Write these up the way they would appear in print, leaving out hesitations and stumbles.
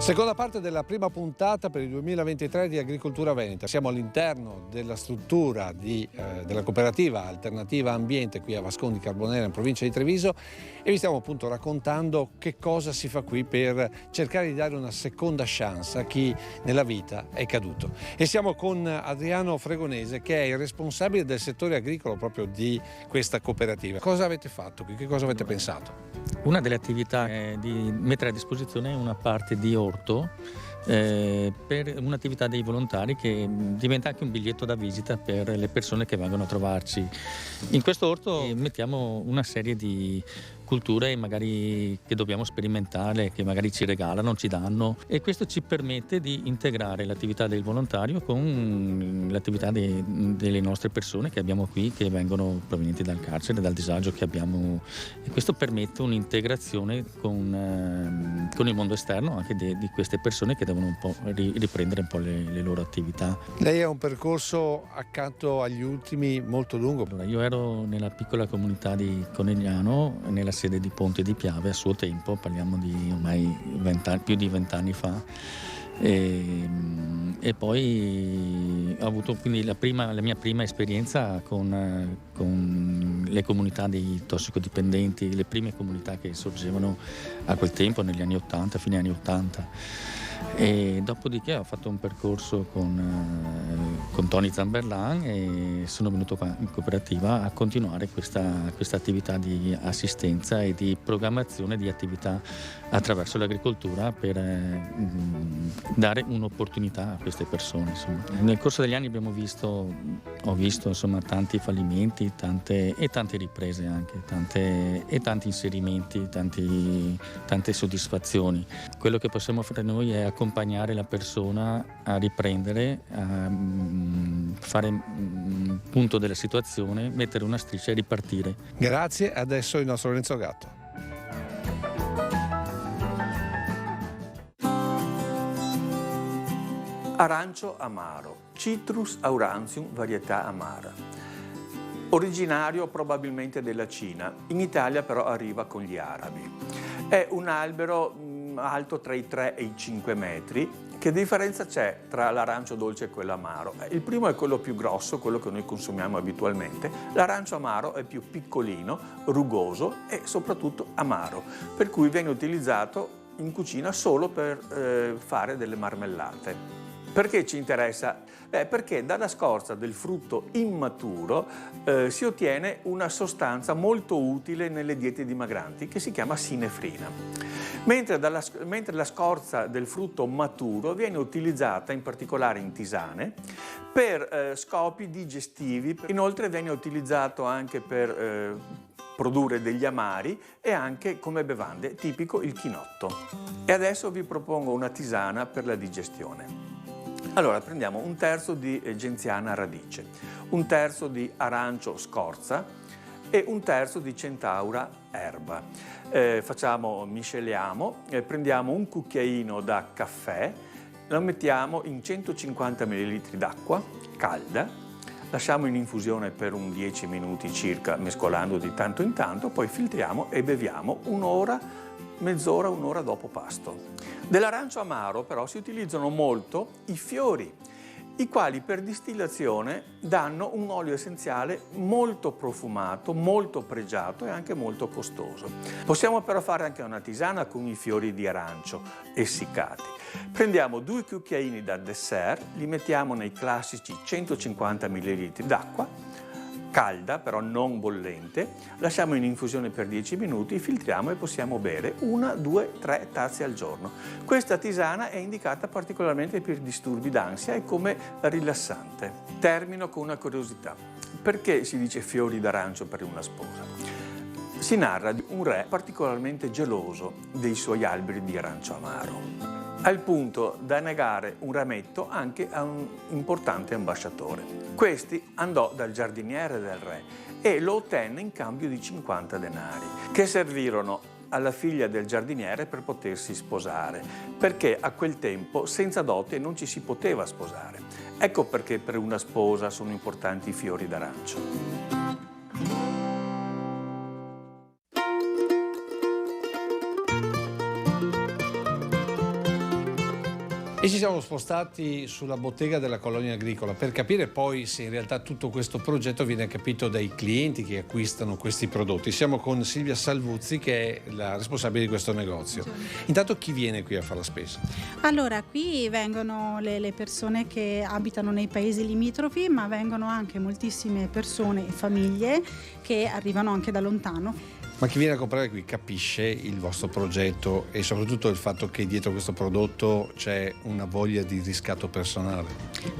Seconda parte della prima puntata per il 2023 di Agricoltura Veneta. Siamo all'interno della struttura della cooperativa Alternativa Ambiente qui a Vascon di Carbonera in provincia di Treviso e vi stiamo appunto raccontando che cosa si fa qui per cercare di dare una seconda chance a chi nella vita è caduto. E siamo con Adriano Fregonese, che è il responsabile del settore agricolo proprio di questa cooperativa. Cosa avete fatto qui? Che cosa avete pensato? Una delle attività è di mettere a disposizione una parte di orto per un'attività dei volontari che diventa anche un biglietto da visita per le persone che vengono a trovarci. In questo orto mettiamo una serie di culture magari che dobbiamo sperimentare, che magari ci regalano, ci danno, e questo ci permette di integrare l'attività del volontario con l'attività delle nostre persone che abbiamo qui, che vengono provenienti dal carcere, dal disagio che abbiamo, e questo permette un'integrazione con il mondo esterno anche di queste persone che devono un po' riprendere un po' le loro attività. Lei ha un percorso accanto agli ultimi molto lungo. Allora, io ero nella piccola comunità di Conegliano, nella sede di Ponte di Piave a suo tempo, parliamo di ormai più di 20 anni fa, e poi ho avuto quindi la mia prima esperienza con le comunità dei tossicodipendenti, le prime comunità che sorgevano a quel tempo negli anni 80, fine anni 80. E dopodiché ho fatto un percorso con Tony Zamberlan e sono venuto qua in cooperativa a continuare questa attività di assistenza e di programmazione di attività attraverso l'agricoltura per dare un'opportunità a queste persone. Insomma. Nel corso degli anni ho visto insomma, tanti fallimenti e tante riprese anche, tanti inserimenti, tante soddisfazioni. Quello che possiamo fare noi è accompagnare la persona a riprendere, a fare un punto della situazione, mettere una striscia e ripartire. Grazie, adesso il nostro Lorenzo Gatto. Arancio amaro, Citrus aurantium varietà amara. Originario probabilmente della Cina, in Italia però arriva con gli arabi. È un albero alto tra i 3 e i 5 metri. Che differenza c'è tra l'arancio dolce e quello amaro? Il primo è quello più grosso, quello che noi consumiamo abitualmente. L'arancio amaro è più piccolino, rugoso e soprattutto amaro, per cui viene utilizzato in cucina solo per fare delle marmellate. Perché ci interessa? Perché dalla scorza del frutto immaturo si ottiene una sostanza molto utile nelle diete dimagranti che si chiama sinefrina. Mentre la scorza del frutto maturo viene utilizzata in particolare in tisane per scopi digestivi. Inoltre viene utilizzato anche per produrre degli amari e anche come bevande, tipico il chinotto. E adesso vi propongo una tisana per la digestione. Allora prendiamo 1/3 di genziana radice, 1/3 di arancio scorza e 1/3 di centaura erba. Misceliamo, prendiamo un cucchiaino da caffè, lo mettiamo in 150 ml d'acqua calda, lasciamo in infusione per un 10 minuti circa, mescolando di tanto in tanto, poi filtriamo e beviamo mezz'ora, un'ora dopo pasto. Dell'arancio amaro però si utilizzano molto i fiori, i quali per distillazione danno un olio essenziale molto profumato, molto pregiato e anche molto costoso. Possiamo però fare anche una tisana con i fiori di arancio essiccati. Prendiamo 2 cucchiaini da dessert, li mettiamo nei classici 150 ml d'acqua, calda però non bollente, lasciamo in infusione per 10 minuti, filtriamo e possiamo bere 1, 2, 3 tazze al giorno. Questa tisana è indicata particolarmente per disturbi d'ansia e come rilassante. Termino con una curiosità. Perché si dice fiori d'arancio per una sposa? Si narra di un re particolarmente geloso dei suoi alberi di arancio amaro, al punto da negare un rametto anche a un importante ambasciatore. Questi andò dal giardiniere del re e lo ottenne in cambio di 50 denari, che servirono alla figlia del giardiniere per potersi sposare, perché a quel tempo senza dote non ci si poteva sposare. Ecco perché per una sposa sono importanti i fiori d'arancio. E ci siamo spostati sulla bottega della Colonia Agricola per capire poi se in realtà tutto questo progetto viene capito dai clienti che acquistano questi prodotti. Siamo con Silvia Salvuzzi, che è la responsabile di questo negozio. Intanto, chi viene qui a fare la spesa? Allora, qui vengono le persone che abitano nei paesi limitrofi, ma vengono anche moltissime persone e famiglie che arrivano anche da lontano. Ma chi viene a comprare qui capisce il vostro progetto e soprattutto il fatto che dietro questo prodotto c'è una voglia di riscatto personale?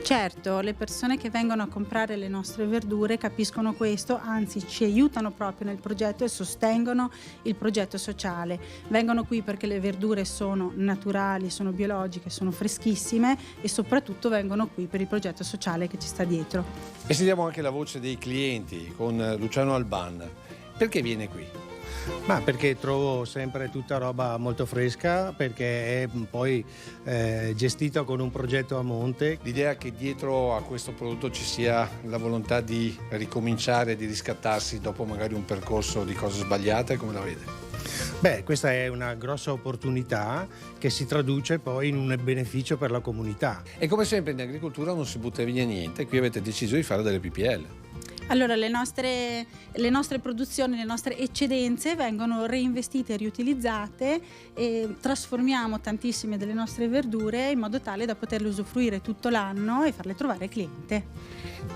Certo, le persone che vengono a comprare le nostre verdure capiscono questo, anzi ci aiutano proprio nel progetto e sostengono il progetto sociale. Vengono qui perché le verdure sono naturali, sono biologiche, sono freschissime e soprattutto vengono qui per il progetto sociale che ci sta dietro. E sentiamo anche la voce dei clienti con Luciano Alban. Perché viene qui? Ma perché trovo sempre tutta roba molto fresca, perché è poi gestita con un progetto a monte. L'idea che dietro a questo prodotto ci sia la volontà di ricominciare, di riscattarsi dopo magari un percorso di cose sbagliate, come la vede? Beh, questa è una grossa opportunità che si traduce poi in un beneficio per la comunità. E come sempre in agricoltura non si butta via niente, qui avete deciso di fare delle PPL. Allora, le nostre produzioni, le nostre eccedenze vengono reinvestite e riutilizzate e trasformiamo tantissime delle nostre verdure in modo tale da poterle usufruire tutto l'anno e farle trovare al cliente.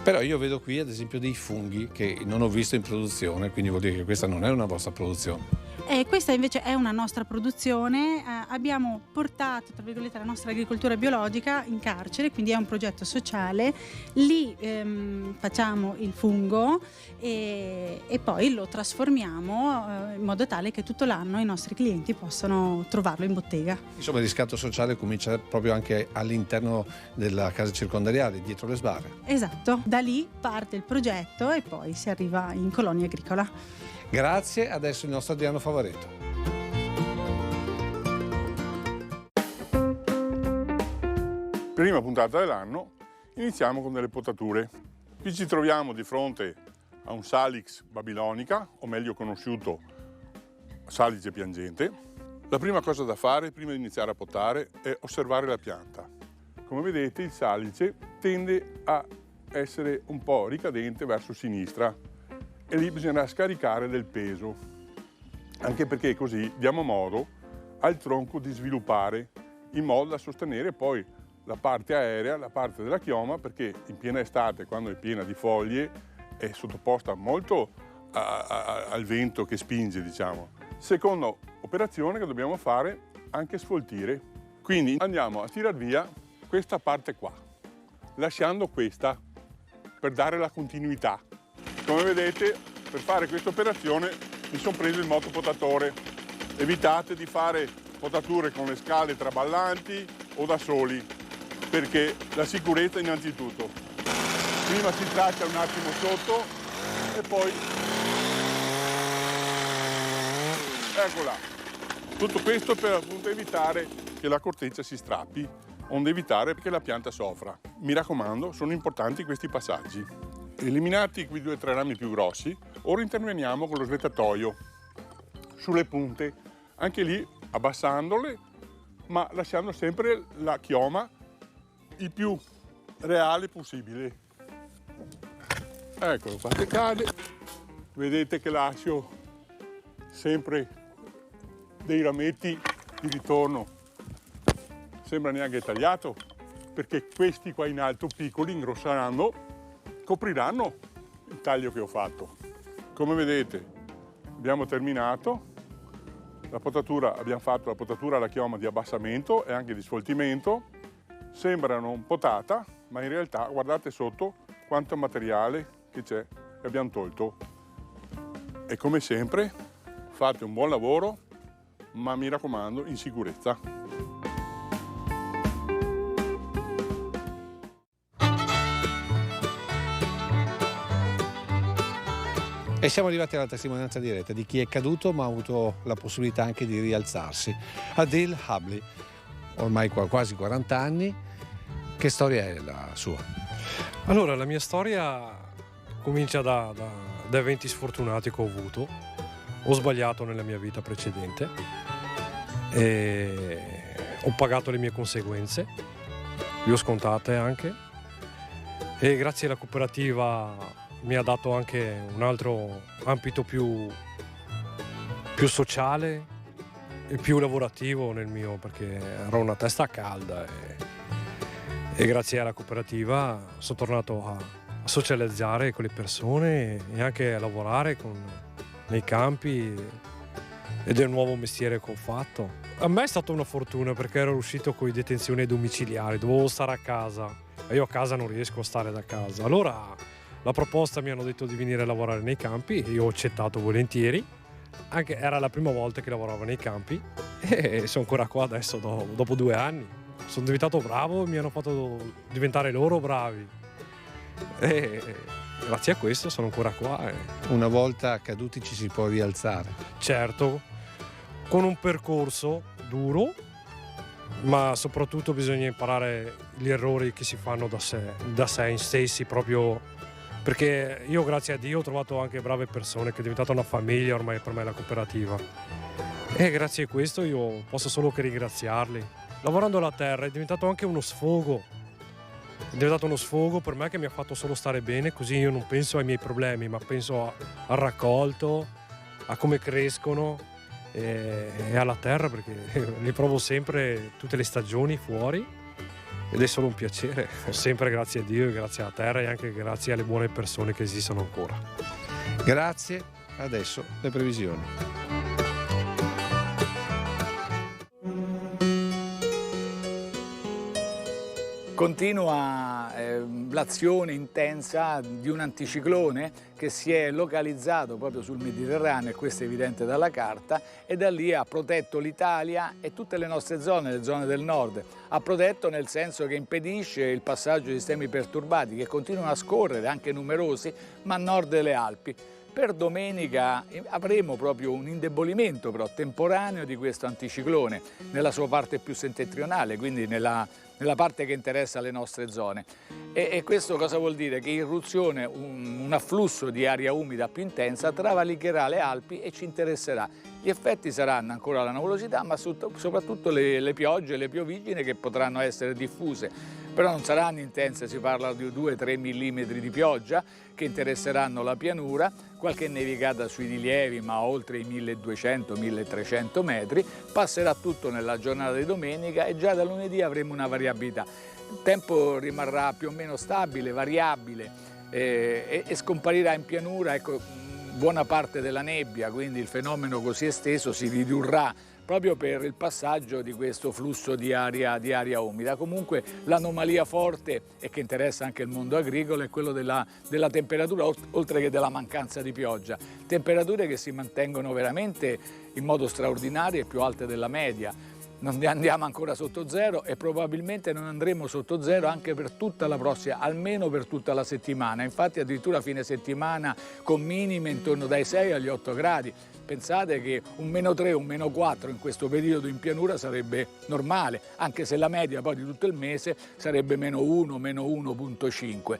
Però io vedo qui ad esempio dei funghi che non ho visto in produzione, quindi vuol dire che questa non è una vostra produzione. Questa invece è una nostra produzione, abbiamo portato tra virgolette la nostra agricoltura biologica in carcere, quindi è un progetto sociale, lì facciamo il fungo e poi lo trasformiamo in modo tale che tutto l'anno i nostri clienti possano trovarlo in bottega. Insomma, il riscatto sociale comincia proprio anche all'interno della casa circondariale, dietro le sbarre. Esatto, da lì parte il progetto e poi si arriva in Colonia Agricola. Grazie, adesso il nostro Adriano Favaretto. Prima puntata dell'anno, iniziamo con delle potature. Qui ci troviamo di fronte a un Salix babilonica, o meglio conosciuto Salice piangente. La prima cosa da fare prima di iniziare a potare è osservare la pianta. Come vedete, il salice tende a essere un po' ricadente verso sinistra e lì bisogna scaricare del peso, anche perché così diamo modo al tronco di sviluppare in modo da sostenere poi la parte aerea, la parte della chioma, perché in piena estate, quando è piena di foglie, è sottoposta molto al vento che spinge, diciamo. Seconda operazione che dobbiamo fare, anche sfoltire. Quindi andiamo a tirar via questa parte qua, lasciando questa per dare la continuità. Come vedete, per fare questa operazione mi sono preso il motopotatore. Evitate di fare potature con le scale traballanti o da soli, perché la sicurezza innanzitutto. Prima si traccia un attimo sotto e poi eccola. Tutto questo per appunto evitare che la corteccia si strappi, onde evitare che la pianta soffra. Mi raccomando, sono importanti questi passaggi. Eliminati quei 2 o 3 rami più grossi, ora interveniamo con lo svettatoio sulle punte, anche lì abbassandole, ma lasciando sempre la chioma il più reale possibile. Eccolo qua che cade, vedete che lascio sempre dei rametti di ritorno, sembra neanche tagliato, perché questi qua in alto piccoli ingrosseranno, copriranno il taglio che ho fatto. Come vedete abbiamo terminato la potatura, abbiamo fatto la potatura alla chioma di abbassamento e anche di sfoltimento. Sembrano un potata, ma in realtà guardate sotto quanto materiale che c'è che abbiamo tolto. E come sempre fate un buon lavoro, ma mi raccomando in sicurezza. E siamo arrivati alla testimonianza diretta di chi è caduto ma ha avuto la possibilità anche di rialzarsi. Adil Habli, ormai quasi 40 anni. Che storia è la sua? Allora, la mia storia comincia da eventi sfortunati che ho avuto. Ho sbagliato nella mia vita precedente e ho pagato le mie conseguenze. le ho scontate anche, e grazie alla cooperativa mi ha dato anche un altro ambito più sociale e più lavorativo nel mio, perché ero una testa calda e grazie alla cooperativa sono tornato a socializzare con le persone e anche a lavorare nei campi, ed è un nuovo mestiere che ho fatto. A me è stata una fortuna perché ero uscito con le detenzioni domiciliari, dovevo stare a casa e io a casa non riesco a stare da casa. Allora la proposta, mi hanno detto di venire a lavorare nei campi e io ho accettato volentieri. Anche era la prima volta che lavoravo nei campi e sono ancora qua adesso dopo 2 anni. Sono diventato bravo e mi hanno fatto diventare loro bravi e grazie a questo sono ancora qua. Una volta caduti ci si può rialzare. Certo, con un percorso duro, ma soprattutto bisogna imparare gli errori che si fanno da sé in stessi, proprio perché io, grazie a Dio, ho trovato anche brave persone, che è diventata una famiglia ormai per me la cooperativa, e grazie a questo io posso solo che ringraziarli. Lavorando la terra è diventato anche uno sfogo, è diventato uno sfogo per me che mi ha fatto solo stare bene, così io non penso ai miei problemi ma penso al raccolto, a come crescono e alla terra, perché li provo sempre tutte le stagioni fuori. Ed è solo un piacere, sempre grazie a Dio e grazie alla terra e anche grazie alle buone persone che esistono ancora. Grazie, adesso le previsioni. Continua l'azione intensa di un anticiclone che si è localizzato proprio sul Mediterraneo, e questo è evidente dalla carta, e da lì ha protetto l'Italia e tutte le nostre zone, le zone del nord. Ha protetto nel senso che impedisce il passaggio di sistemi perturbati che continuano a scorrere, anche numerosi, ma a nord delle Alpi. Per domenica avremo proprio un indebolimento però temporaneo di questo anticiclone nella sua parte più settentrionale, quindi nella parte che interessa le nostre zone. E questo cosa vuol dire? Che irruzione, un afflusso di aria umida più intensa travalicherà le Alpi e ci interesserà. Gli effetti saranno ancora la nuvolosità, ma soprattutto le piogge e le piovigine che potranno essere diffuse. Però non saranno intense, si parla di 2-3 mm di pioggia che interesseranno la pianura, qualche nevicata sui rilievi, ma oltre i 1200-1300 metri. Passerà tutto nella giornata di domenica e già da lunedì avremo una variabilità. Il tempo rimarrà più o meno stabile, variabile e scomparirà in pianura, ecco, buona parte della nebbia, quindi il fenomeno così esteso si ridurrà proprio per il passaggio di questo flusso di aria umida. Comunque l'anomalia forte e che interessa anche il mondo agricolo è quello della temperatura, oltre che della mancanza di pioggia. Temperature che si mantengono veramente in modo straordinario e più alte della media. Non andiamo ancora sotto zero e probabilmente non andremo sotto zero anche per tutta la prossima, almeno per tutta la settimana. Infatti addirittura fine settimana con minime intorno dai 6 agli 8 gradi. Pensate che un -3, un -4 in questo periodo in pianura sarebbe normale, anche se la media poi di tutto il mese sarebbe -1, -1,5.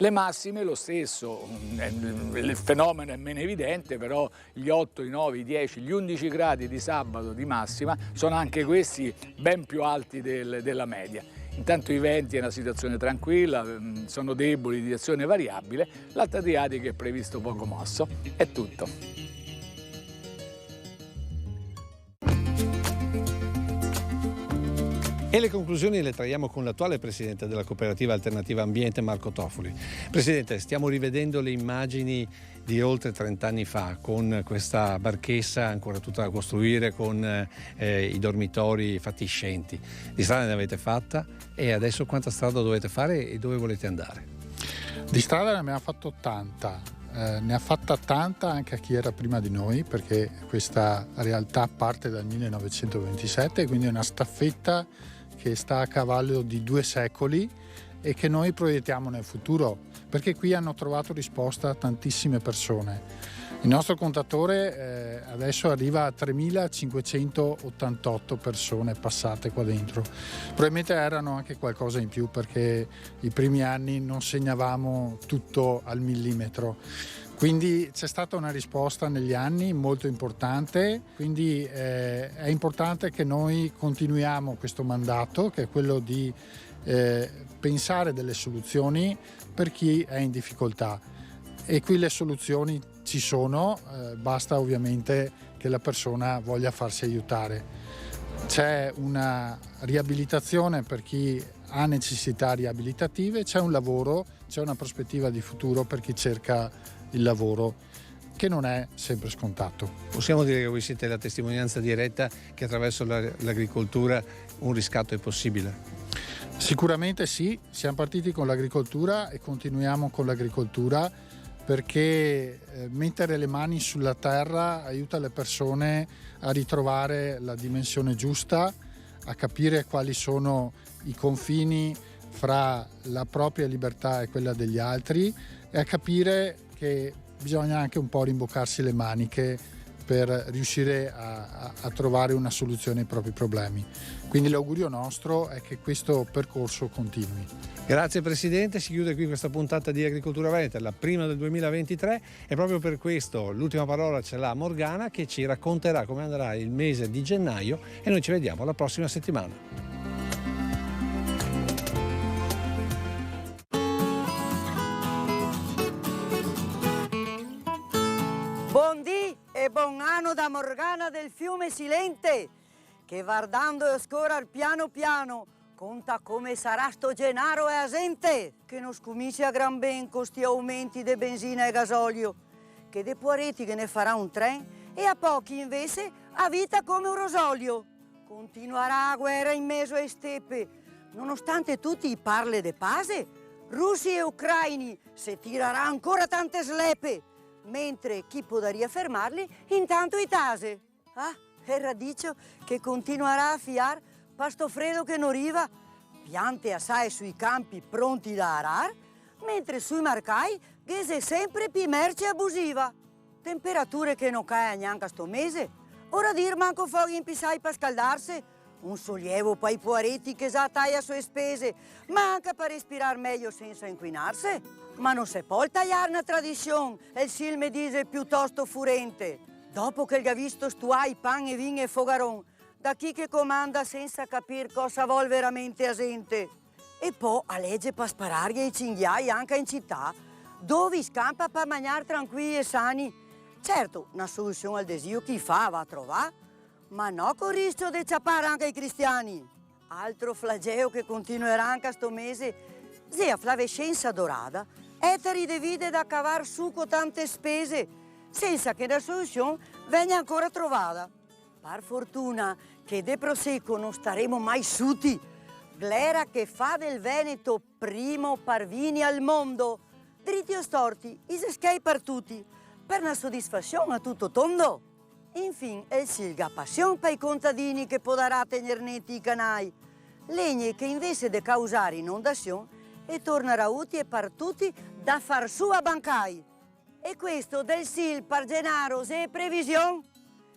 Le massime lo stesso, il fenomeno è meno evidente, però gli 8, i 9, i 10, gli 11 gradi di sabato di massima sono anche questi ben più alti della media. Intanto i venti è una situazione tranquilla, sono deboli, di azione variabile, l'Alta Adriatica è previsto poco mosso. È tutto. E le conclusioni le traiamo con l'attuale presidente della cooperativa Alternativa Ambiente, Marco Tofoli. Presidente, stiamo rivedendo le immagini di oltre 30 anni fa, con questa barchessa ancora tutta da costruire, con i dormitori fatiscenti. Di strada ne avete fatta e adesso quanta strada dovete fare e dove volete andare? Di strada ne abbiamo fatto tanta. Ne ha fatta tanta anche a chi era prima di noi, perché questa realtà parte dal 1927, quindi è una staffetta che sta a cavallo di 2 secoli e che noi proiettiamo nel futuro, perché qui hanno trovato risposta tantissime persone. Il nostro contatore adesso arriva a 3.588 persone passate qua dentro. Probabilmente erano anche qualcosa in più, perché i primi anni non segnavamo tutto al millimetro. Quindi c'è stata una risposta negli anni molto importante, quindi è importante che noi continuiamo questo mandato, che è quello di pensare delle soluzioni per chi è in difficoltà. E qui le soluzioni ci sono, basta ovviamente che la persona voglia farsi aiutare. C'è una riabilitazione per chi ha necessità riabilitative, c'è un lavoro, c'è una prospettiva di futuro per chi cerca il lavoro, che non è sempre scontato. Possiamo dire che voi siete la testimonianza diretta che attraverso l'agricoltura un riscatto è possibile? Sicuramente sì, siamo partiti con l'agricoltura e continuiamo con l'agricoltura, perché mettere le mani sulla terra aiuta le persone a ritrovare la dimensione giusta, a capire quali sono i confini fra la propria libertà e quella degli altri e a capire che bisogna anche un po' rimboccarsi le maniche per riuscire a trovare una soluzione ai propri problemi. Quindi l'augurio nostro è che questo percorso continui. Grazie Presidente, si chiude qui questa puntata di Agricoltura Veneta, la prima del 2023, e proprio per questo l'ultima parola ce l'ha Morgana, che ci racconterà come andrà il mese di gennaio, e noi ci vediamo la prossima settimana. Buondì e buon anno da Morgana del Fiume Silente, che guardando e scorre piano piano conta come sarà sto Gennaro e Asente, che non scomincia a gran ben con sti aumenti di benzina e gasolio, che dei poretti che ne farà un tren e a pochi invece a vita come un rosolio. Continuerà la guerra in mezzo ai steppe, nonostante tutti i parle de pace, russi e ucraini se tirerà ancora tante slepe, mentre chi potrà fermarli intanto i tase. Ah, e radicio che continuerà a fiar pasto freddo che non arriva, piante assai sui campi pronti da arar, mentre sui marcai ghese sempre più merce abusiva. Temperature che non cae neanche sto mese, ora dir manco fuochi in pisai per scaldarsi, un sollievo per i poveretti che sa taglia sue spese, ma anche per respirare meglio senza inquinarsi. Ma non si può tagliare una tradizione, e il sil me dice piuttosto furente. Dopo che ha visto stuai pan e vin e fogaron, da chi che comanda senza capire cosa vuol veramente a gente. E poi a legge per sparare ai cinghiai anche in città, dove scampa per mangiare tranquilli e sani. Certo, una soluzione al desio chi fa va a trovare, ma no con il rischio di ciappare anche i cristiani. Altro flageo che continuerà anche a sto mese, se a flavescenza dorata, eteri de vide da cavar su con tante spese, senza che la soluzione venga ancora trovata. Per fortuna che de Prosecco non staremo mai suti, glera che fa del Veneto primo parvini al mondo, dritti o storti, iseschi per tutti, per una soddisfazione a tutto tondo. Infine, el silga passione per i contadini che potrà tenere netti i canai, legne che invece di causare inondazione e tornerà utile per tutti da far su a bancai. E questo del sil per Gennaro se previsione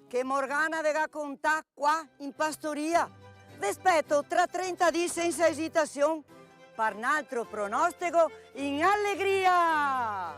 che Morgana verrà con te qua in pastoria. Vi aspetto tra 30 di senza esitazione per un altro pronostico in allegria.